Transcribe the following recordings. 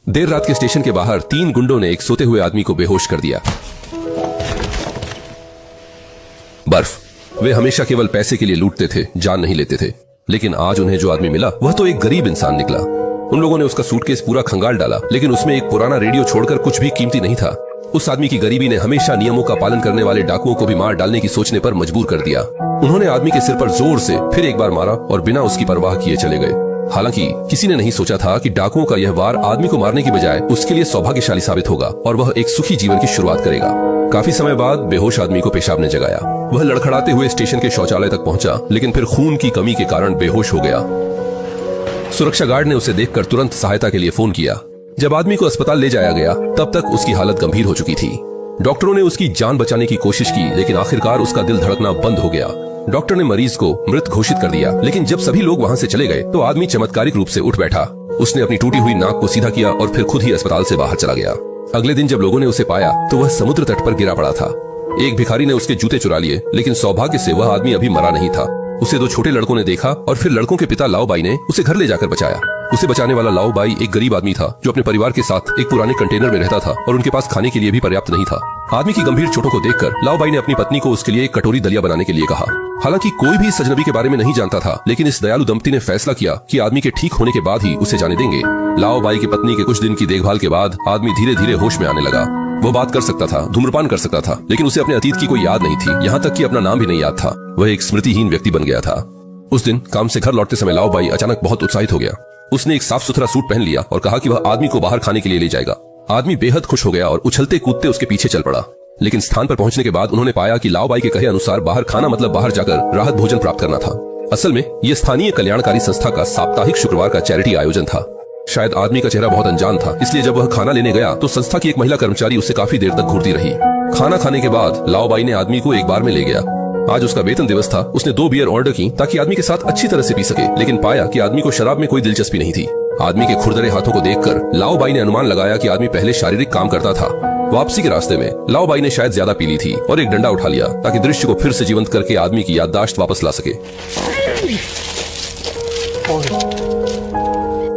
देर रात के स्टेशन के बाहर 3 गुंडों ने एक सोते हुए आदमी को बेहोश कर दिया। बर्फ। वे हमेशा केवल पैसे के लिए लूटते थे, जान नहीं लेते थे। लेकिन आज उन्हें जो आदमी मिला वह तो एक गरीब इंसान निकला। उन लोगों ने उसका सूटकेस पूरा खंगाल डाला, लेकिन उसमें एक पुराना रेडियो छोड़कर कुछ भी कीमती नहीं था। उस आदमी की गरीबी ने हमेशा नियमों का पालन करने वाले डाकुओं को भी मार डालने की सोचने पर मजबूर कर दिया। उन्होंने आदमी के सिर पर जोर से फिर एक बार मारा और बिना उसकी परवाह किए चले गए। हालांकि किसी ने नहीं सोचा था कि डाकुओं का यह वार आदमी को मारने की बजाय उसके लिए सौभाग्यशाली साबित होगा और वह एक सुखी जीवन की शुरुआत करेगा। काफी समय बाद बेहोश आदमी को पेशाब ने जगाया। वह लड़खड़ाते हुए स्टेशन के शौचालय तक पहुंचा, लेकिन फिर खून की कमी के कारण बेहोश हो गया। सुरक्षा गार्ड ने उसे देखकर तुरंत सहायता के लिए फोन किया। जब आदमी को अस्पताल ले जाया गया तब तक उसकी हालत गंभीर हो चुकी थी। डॉक्टरों ने उसकी जान बचाने की कोशिश की, लेकिन आखिरकार उसका दिल धड़कना बंद हो गया। डॉक्टर ने मरीज को मृत घोषित कर दिया, लेकिन जब सभी लोग वहां से चले गए तो आदमी चमत्कारिक रूप से उठ बैठा। उसने अपनी टूटी हुई नाक को सीधा किया और फिर खुद ही अस्पताल से बाहर चला गया। अगले दिन जब लोगों ने उसे पाया तो वह समुद्र तट पर गिरा पड़ा था। एक भिखारी ने उसके जूते चुरा लिए, लेकिन सौभाग्य से वह आदमी अभी मरा नहीं था। उसे 2 छोटे लड़कों ने देखा और फिर लड़कों के पिता लाओ बाई ने उसे घर ले जाकर बचाया। उसे बचाने वाला लाओ बाई एक गरीब आदमी था जो अपने परिवार के साथ एक पुराने कंटेनर में रहता था और उनके पास खाने के लिए भी पर्याप्त नहीं था। आदमी की गंभीर चोटों को देखकर लाओ बाई ने अपनी पत्नी को उसके लिए एक कटोरी दलिया बनाने के लिए कहा। हालांकि कोई भी इस अजनबी के बारे में नहीं जानता था, लेकिन इस दयालु दंपति ने फैसला किया कि आदमी के ठीक होने के बाद ही उसे जाने देंगे। लाओ बाई की पत्नी के कुछ दिन की देखभाल के बाद आदमी धीरे धीरे होश में आने लगा। वो बात कर सकता था, धूम्रपान कर सकता था, लेकिन उसे अपने अतीत की कोई याद नहीं थी। यहाँ तक कि अपना नाम भी नहीं याद था। वह एक स्मृतिहीन व्यक्ति बन गया था। उस दिन काम से घर लौटते समय लाओ बाई अचानक बहुत उत्साहित हो गया। उसने एक साफ सुथरा सूट पहन लिया और कहा कि वह आदमी को बाहर खाने के लिए ले जाएगा। आदमी बेहद खुश हो गया और उछलते कूदते उसके पीछे चल पड़ा। लेकिन स्थान पर पहुंचने के बाद उन्होंने पाया कि लाओ बाई के कहे अनुसार बाहर खाना मतलब बाहर जाकर राहत भोजन प्राप्त करना था। असल में यह स्थानीय कल्याणकारी संस्था का साप्ताहिक शुक्रवार का चैरिटी आयोजन था। शायद आदमी का चेहरा बहुत अनजान था, इसलिए जब वह खाना लेने गया तो संस्था की एक महिला कर्मचारी उससे काफी देर तक घूरती रही। खाना खाने के बाद लाओ बाई ने आदमी को एक बार में ले गया। आज उसका वेतन दिवस था। उसने 2 बियर ऑर्डर की ताकि आदमी के साथ अच्छी तरह से पी सके, लेकिन पाया कि आदमी को शराब में कोई दिलचस्पी नहीं थी। आदमी के खुरदरे हाथों को देखकर लाओ बाई ने अनुमान लगाया कि आदमी पहले शारीरिक काम करता था। वापसी के रास्ते में लाओ बाई ने शायद ज्यादा पी ली थी और एक डंडा उठा लिया ताकि दृश्य को फिर से जीवंत करके आदमी की याददाश्त वापस ला सके।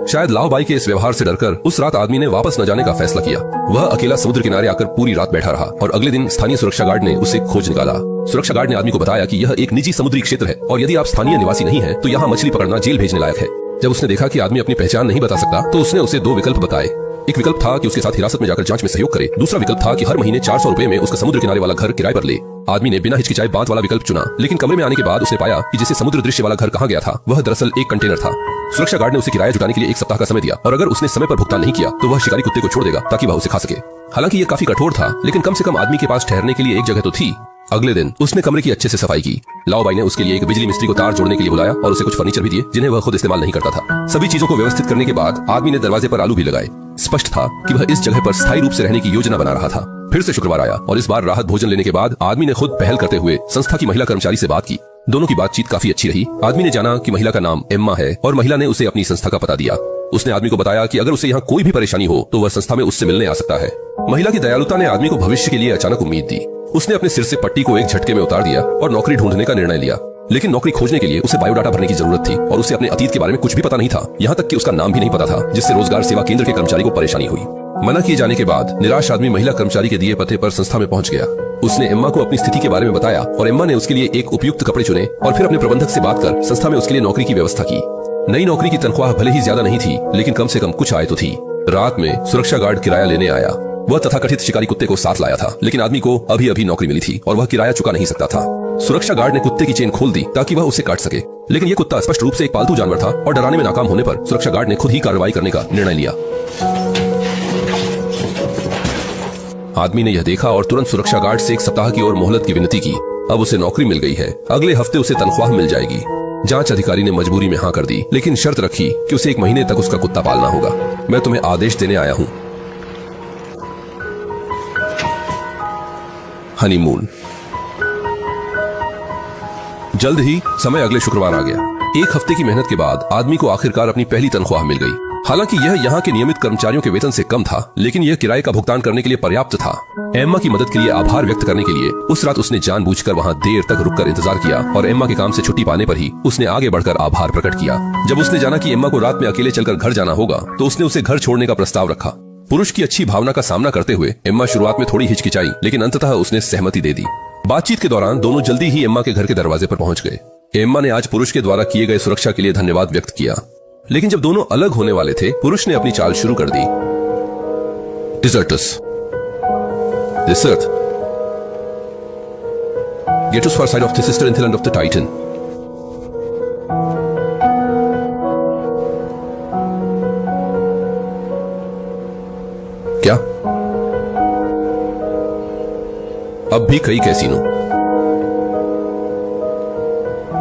शायद लाओ बाई के इस व्यवहार से डरकर उस रात आदमी ने वापस न जाने का फैसला किया। वह अकेला समुद्र किनारे आकर पूरी रात बैठा रहा और अगले दिन स्थानीय सुरक्षा गार्ड ने उसे खोज निकाला। सुरक्षा गार्ड ने आदमी को बताया कि यह एक निजी समुद्री क्षेत्र है और यदि आप स्थानीय निवासी नहीं हैं तो यहाँ मछली पकड़ना जेल भेजने लायक है। जब उसने देखा कि आदमी अपनी पहचान नहीं बता सकता तो उसने उसे 2 विकल्प बताए। एक विकल्प था कि उसके साथ हिरासत में जाकर जांच में सहयोग करे। दूसरा विकल्प था कि हर महीने 400 रुपए में उसका समुद्र किनारे वाला घर किराए पर ले। आदमी ने बिना हिचकिचाए बात वाला विकल्प चुना, लेकिन कमरे में आने के बाद उसने पाया कि जिसे समुद्र दृश्य वाला घर कहा गया था वह दरअसल एक कंटेनर था। सुरक्षा गार्ड ने उसे किराया जुटाने के लिए 1 सप्ताह का समय दिया और अगर उसने समय पर भुगतान नहीं किया तो वह शिकारी कुत्ते को छोड़ देगा ताकि वह उसे खा सके। हालांकि यह काफी कठोर था, लेकिन कम से कम आदमी के पास ठहरने के लिए एक जगह तो थी। अगले दिन उसने कमरे की अच्छे से सफाई की। लाओ बाई ने उसके लिए एक बिजली मिस्त्री को तार जोड़ने के लिए बुलाया और उसे कुछ फर्नीचर भी दिए जिन्हें वह खुद इस्तेमाल नहीं करता था। सभी चीजों को व्यवस्थित करने के बाद आदमी ने दरवाजे पर आलू भी लगाए। स्पष्ट था कि वह इस जगह पर स्थायी रूप से रहने की योजना बना रहा था। फिर से शुक्रवार आया और इस बार राहत भोजन लेने के बाद आदमी ने खुद पहल करते हुए संस्था की महिला कर्मचारी से बात की। दोनों की बातचीत काफी अच्छी रही। आदमी ने जाना कि महिला का नाम एम्मा है और महिला ने उसे अपनी संस्था का पता दिया। उसने आदमी को बताया कि अगर उसे यहाँ कोई भी परेशानी हो तो वह संस्था में उससे मिलने आ सकता है। महिला की दयालुता ने आदमी को भविष्य के लिए अचानक उम्मीद दी। उसने अपने सिर से पट्टी को एक झटके में उतार दिया और नौकरी ढूंढने का निर्णय लिया। लेकिन नौकरी खोजने के लिए उसे बायोडाटा भरने की जरूरत थी और उसे अपने अतीत के बारे में कुछ भी पता नहीं था। यहाँ तक कि उसका नाम भी नहीं पता था, जिससे रोजगार सेवा केंद्र के कर्मचारी को परेशानी हुई। मना किए जाने के बाद निराश आदमी महिला कर्मचारी के दिए पते पर संस्था में पहुंच गया। उसने एम्मा को अपनी स्थिति के बारे में बताया और एम्मा ने उसके लिए एक उपयुक्त कपड़े चुने और फिर अपने प्रबंधक से बात कर संस्था में उसके लिए नौकरी की व्यवस्था की। नई नौकरी की तनख्वाह भले ही ज्यादा नहीं थी, लेकिन कम से कम कुछ आय तो थी। रात में सुरक्षा गार्ड किराया लेने आया। वह तथाकथित शिकारी कुत्ते को साथ लाया था, लेकिन आदमी को अभी अभी नौकरी मिली थी और वह किराया चुका नहीं सकता था। सुरक्षा गार्ड ने कुत्ते की चेन खोल दी ताकि वह उसे काट सके, लेकिन यह कुत्ता स्पष्ट रूप से एक पालतू जानवर था और डराने में नाकाम होने पर सुरक्षा गार्ड ने खुद ही कार्रवाई करने का निर्णय लिया। आदमी ने यह देखा और तुरंत सुरक्षा गार्ड से 1 सप्ताह की और मोहलत की विनती की। अब उसे नौकरी मिल गई है। अगले हफ्ते उसे तनख्वाह मिल जाएगी। जांच अधिकारी ने मजबूरी में हाँ कर दी, लेकिन शर्त रखी कि उसे 1 महीने तक उसका कुत्ता पालना होगा। मैं तुम्हें आदेश देने आया हूँ। हनीमून। जल्द ही समय अगले शुक्रवार आ गया। 1 हफ्ते की मेहनत के बाद आदमी को आखिरकार अपनी पहली तनख्वाह मिल गई। हालांकि यह यहाँ के नियमित कर्मचारियों के वेतन से कम था, लेकिन यह किराए का भुगतान करने के लिए पर्याप्त था। एम्मा की मदद के लिए आभार व्यक्त करने के लिए उस रात उसने जानबूझकर वहाँ देर तक रुककर इंतजार किया और एम्मा के काम से छुट्टी पाने पर ही उसने आगे बढ़कर आभार प्रकट किया। जब उसने जाना कि एम्मा को रात में अकेले चलकर घर जाना होगा, तो उसने उसे घर छोड़ने का प्रस्ताव रखा। पुरुष की अच्छी भावना का सामना करते हुए एम्मा शुरुआत में थोड़ी हिचकिचाई, लेकिन अंततः उसने सहमति दे दी। बातचीत के दौरान दोनों जल्दी ही एम्मा के घर के दरवाजे पर पहुंच गए। एम्मा ने आज पुरुष के द्वारा किए गए सुरक्षा के लिए धन्यवाद व्यक्त किया, लेकिन जब दोनों अलग होने वाले थे, पुरुष ने अपनी चाल शुरू कर दी। डिजर्टर्स, dessert, get us far side of the sister and land of the Titan. क्या? अब भी कई कैसीनो।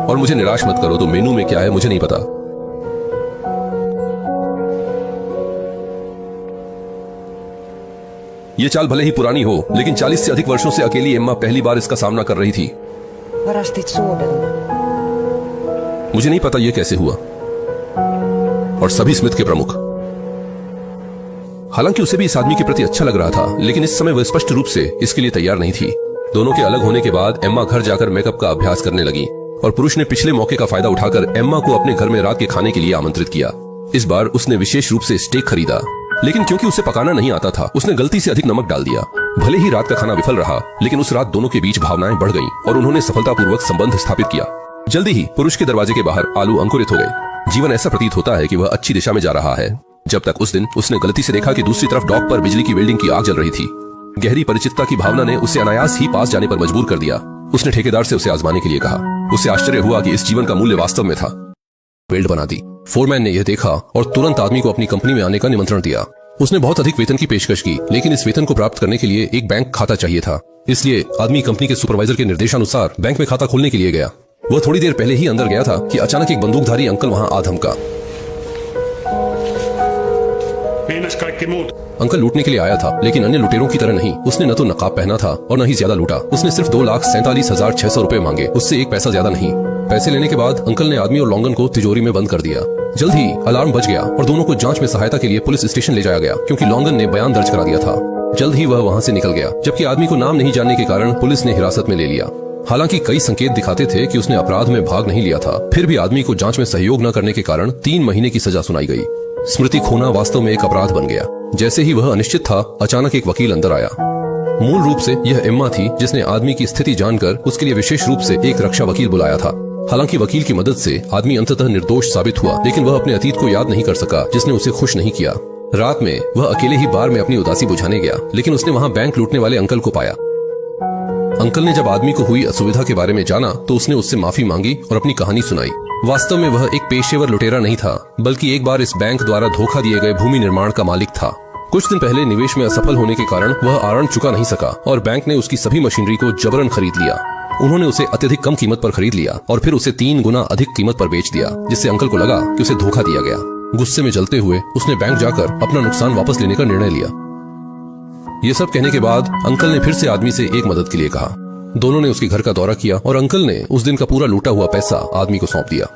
और मुझे निराश मत करो, तो मेनू में क्या है मुझे नहीं पता। ये चाल भले ही पुरानी हो, लेकिन 40 से अधिक वर्षों से अकेली एम्मा पहली बार इसका सामना कर रही थी। मुझे नहीं पता यह कैसे हुआ। और सभी स्मिथ के प्रमुख। हालांकि उसे भी इस आदमी के प्रति अच्छा लग रहा था, लेकिन इस समय वह स्पष्ट रूप से इसके लिए तैयार नहीं थी। दोनों के अलग होने के बाद एम्मा घर जाकर मेकअप का अभ्यास करने लगी और पुरुष ने पिछले मौके का फायदा उठाकर एम्मा को अपने घर में रात के खाने के लिए आमंत्रित किया। इस बार उसने विशेष रूप से स्टेक खरीदा, लेकिन क्योंकि उसे पकाना नहीं आता था, उसने गलती से अधिक नमक डाल दिया। भले ही रात का खाना विफल रहा, लेकिन उस रात दोनों के बीच भावनाएं बढ़ गईं और उन्होंने सफलतापूर्वक संबंध स्थापित किया। जल्दी ही पुरुष के दरवाजे के बाहर आलू अंकुरित हो गए। जीवन ऐसा प्रतीत होता है कि वह अच्छी दिशा में जा रहा है, जब तक उस दिन उसने गलती से देखा कि दूसरी तरफ डॉक पर बिजली की वेल्डिंग की आग जल रही थी। गहरी परिचितता की भावना ने उसे अनायास ही पास जाने पर मजबूर कर दिया। उसने ठेकेदार से उसे आजमाने के लिए कहा। उसे आश्चर्य हुआ कि इस जीवन का मूल्य वास्तव में था। वेल्ड बना दी। फोरमैन ने यह देखा और तुरंत आदमी को अपनी कंपनी में आने का निमंत्रण दिया। उसने बहुत अधिक वेतन की पेशकश की, लेकिन इस वेतन को प्राप्त करने के लिए एक बैंक खाता चाहिए था। इसलिए आदमी कंपनी के सुपरवाइजर के निर्देशानुसार बैंक में खाता खोलने के लिए गया। वह थोड़ी देर पहले ही अंदर गया था कि अचानक एक बंदूकधारी अंकल वहां आ धमका। अंकल लूटने के लिए आया था, लेकिन अन्य लुटेरों की तरह नहीं। उसने न तो नकाब पहना था और न ही ज्यादा लूटा। उसने सिर्फ 2,47,600 रुपए मांगे, उससे एक पैसा ज्यादा नहीं। पैसे लेने के बाद अंकल ने आदमी और लॉन्गन को तिजोरी में बंद कर दिया। जल्द ही अलार्म बज गया और दोनों को जांच में सहायता के लिए पुलिस स्टेशन ले जाया गया, क्योंकि लॉन्गन ने बयान दर्ज करा दिया था। जल्द ही वह वहां से निकल गया, जबकि आदमी को नाम नहीं जानने के कारण पुलिस ने हिरासत में ले लिया। हालांकि कई संकेत दिखाते थे कि उसने अपराध में भाग नहीं लिया था, फिर भी आदमी को जांच में सहयोग न करने के कारण 3 महीने की सजा सुनाई गई। स्मृति खोना वास्तव में एक अपराध बन गया। जैसे ही वह अनिश्चित था, अचानक एक वकील अंदर आया। मूल रूप से यह एम्मा थी, जिसने आदमी की स्थिति जानकर उसके लिए विशेष रूप से एक रक्षा वकील बुलाया था। हालांकि वकील की मदद से आदमी अंततः निर्दोष साबित हुआ, लेकिन वह अपने अतीत को याद नहीं कर सका, जिसने उसे खुश नहीं किया। रात में वह अकेले ही बार में अपनी उदासी बुझाने गया, लेकिन उसने वहां बैंक लूटने वाले अंकल को पाया। अंकल ने जब आदमी को हुई असुविधा के बारे में जाना, तो उसने उससे माफी मांगी और अपनी कहानी सुनाई। वास्तव में वह एक पेशेवर लुटेरा नहीं था, बल्कि एक बार इस बैंक द्वारा धोखा दिए गए भूमि निर्माण का मालिक था। कुछ दिन पहले निवेश में असफल होने के कारण वह आरण चुका नहीं सका और बैंक ने उसकी सभी मशीनरी को जबरन खरीद लिया। उन्होंने उसे अत्यधिक कम कीमत पर खरीद लिया और फिर उसे 3 गुना अधिक कीमत पर बेच दिया, जिससे अंकल को लगा कि उसे धोखा दिया गया। गुस्से में जलते हुए उसने बैंक जाकर अपना नुकसान वापस लेने का निर्णय लिया। ये सब कहने के बाद अंकल ने फिर से आदमी से एक मदद के लिए कहा। दोनों ने उसके घर का दौरा किया और अंकल ने उस दिन का पूरा लूटा हुआ पैसा आदमी को सौंप दिया।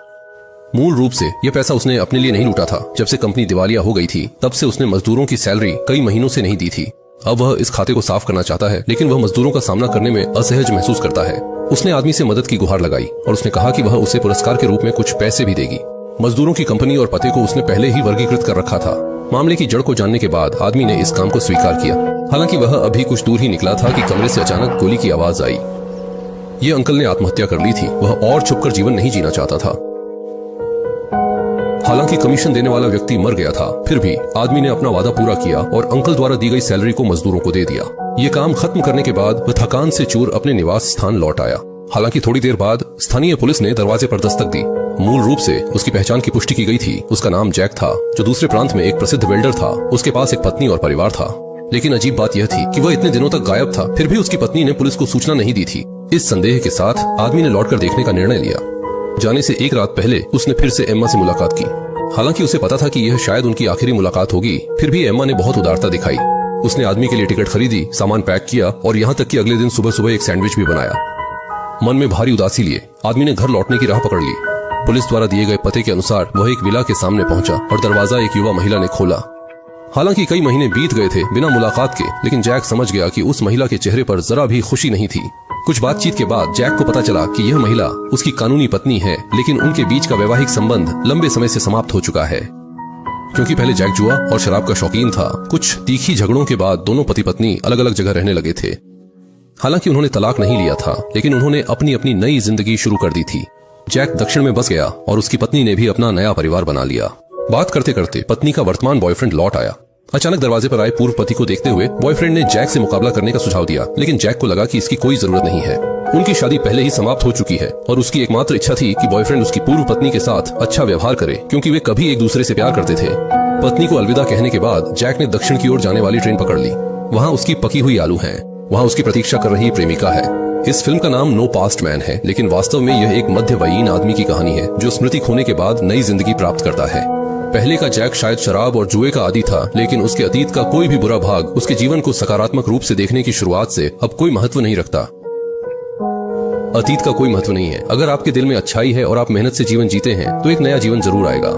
मूल रूप से यह पैसा उसने अपने लिए नहीं लूटा था। जब से कंपनी दिवालिया हो गई थी, तब से उसने मजदूरों की सैलरी कई महीनों से नहीं दी थी। अब वह इस खाते को साफ करना चाहता है, लेकिन वह मजदूरों का सामना करने में असहज महसूस करता है। उसने आदमी से मदद की गुहार लगाई और उसने कहा कि वह उसे पुरस्कार के रूप में कुछ पैसे भी देगी। मजदूरों की कंपनी और पते को उसने पहले ही वर्गीकृत कर रखा था। मामले की जड़ को जानने के बाद आदमी ने इस काम को स्वीकार किया। हालांकि वह अभी कुछ दूर ही निकला था कि कमरे से अचानक गोली की आवाज आई। ये अंकल ने आत्महत्या कर ली थी। वह और छुपकर जीवन नहीं जीना चाहता था। हालांकि कमीशन देने वाला व्यक्ति मर गया था, फिर भी आदमी ने अपना वादा पूरा किया और अंकल द्वारा दी गई सैलरी को मजदूरों को दे दिया। ये काम खत्म करने के बाद वह थकान से चूर अपने निवास स्थान लौट आया। हालांकि थोड़ी देर बाद स्थानीय पुलिस ने दरवाजे पर दस्तक दी। मूल रूप से उसकी पहचान की पुष्टि की गई थी। उसका नाम जैक था, जो दूसरे प्रांत में एक प्रसिद्ध वेल्डर था। उसके पास एक पत्नी और परिवार था। लेकिन अजीब बात यह थी कि वह इतने दिनों तक गायब था, फिर भी उसकी पत्नी ने पुलिस को सूचना नहीं दी थी। इस संदेह के साथ आदमी ने लौटकर देखने का निर्णय लिया। जाने से एक रात पहले उसने फिर से एम्मा से मुलाकात की। हालांकि उसे पता था कि यह शायद उनकी आखिरी मुलाकात होगी, फिर भी एम्मा ने बहुत उदारता दिखाई। उसने आदमी के लिए टिकट खरीदी, सामान पैक किया और यहाँ तक कि अगले दिन सुबह सुबह एक सैंडविच भी बनाया। मन में भारी उदासी लिए आदमी ने घर लौटने की राह पकड़ ली। पुलिस द्वारा दिए गए पते के अनुसार वह एक विला के सामने पहुंचा और दरवाजा एक युवा महिला ने खोला। हालांकि कई महीने बीत गए थे बिना मुलाकात के, लेकिन जैक समझ गया कि उस महिला के चेहरे पर जरा भी खुशी नहीं थी। कुछ बातचीत के बाद जैक को पता चला कि यह महिला उसकी कानूनी पत्नी है, लेकिन उनके बीच का वैवाहिक संबंध लंबे समय से समाप्त हो चुका है। क्योंकि पहले जैक जुआ और शराब का शौकीन था, कुछ तीखी झगड़ों के बाद दोनों पति पत्नी अलग अलग जगह रहने लगे थे। हालांकि उन्होंने तलाक नहीं लिया था, लेकिन उन्होंने अपनी अपनी नई जिंदगी शुरू कर दी थी। जैक दक्षिण में बस गया और उसकी पत्नी ने भी अपना नया परिवार बना लिया। बात करते करते पत्नी का वर्तमान बॉयफ्रेंड लौट आया। अचानक दरवाजे पर आए पूर्व पति को देखते हुए बॉयफ्रेंड ने जैक से मुकाबला करने का सुझाव दिया, लेकिन जैक को लगा कि इसकी कोई जरूरत नहीं है। उनकी शादी पहले ही समाप्त हो चुकी है और उसकी एकमात्र इच्छा थी कि बॉयफ्रेंड उसकी पूर्व पत्नी के साथ अच्छा व्यवहार करे, क्योंकि वे कभी एक दूसरे से प्यार करते थे। पत्नी को अलविदा कहने के बाद जैक ने दक्षिण की ओर जाने वाली ट्रेन पकड़ ली। वहाँ उसकी पकी हुई आलू है, वहाँ उसकी प्रतीक्षा कर रही प्रेमिका है। इस फिल्म का नाम नो पास्ट मैन है, लेकिन वास्तव में यह एक मध्यवयीन आदमी की कहानी है जो स्मृति खोने के बाद नई जिंदगी प्राप्त करता है। पहले का जैक शायद शराब और जुए का आदी था, लेकिन उसके अतीत का कोई भी बुरा भाग उसके जीवन को सकारात्मक रूप से देखने की शुरुआत से अब कोई महत्व नहीं रखता। अतीत का कोई महत्व नहीं है। अगर आपके दिल में अच्छाई है और आप मेहनत से जीवन जीते हैं तो एक नया जीवन जरूर आएगा।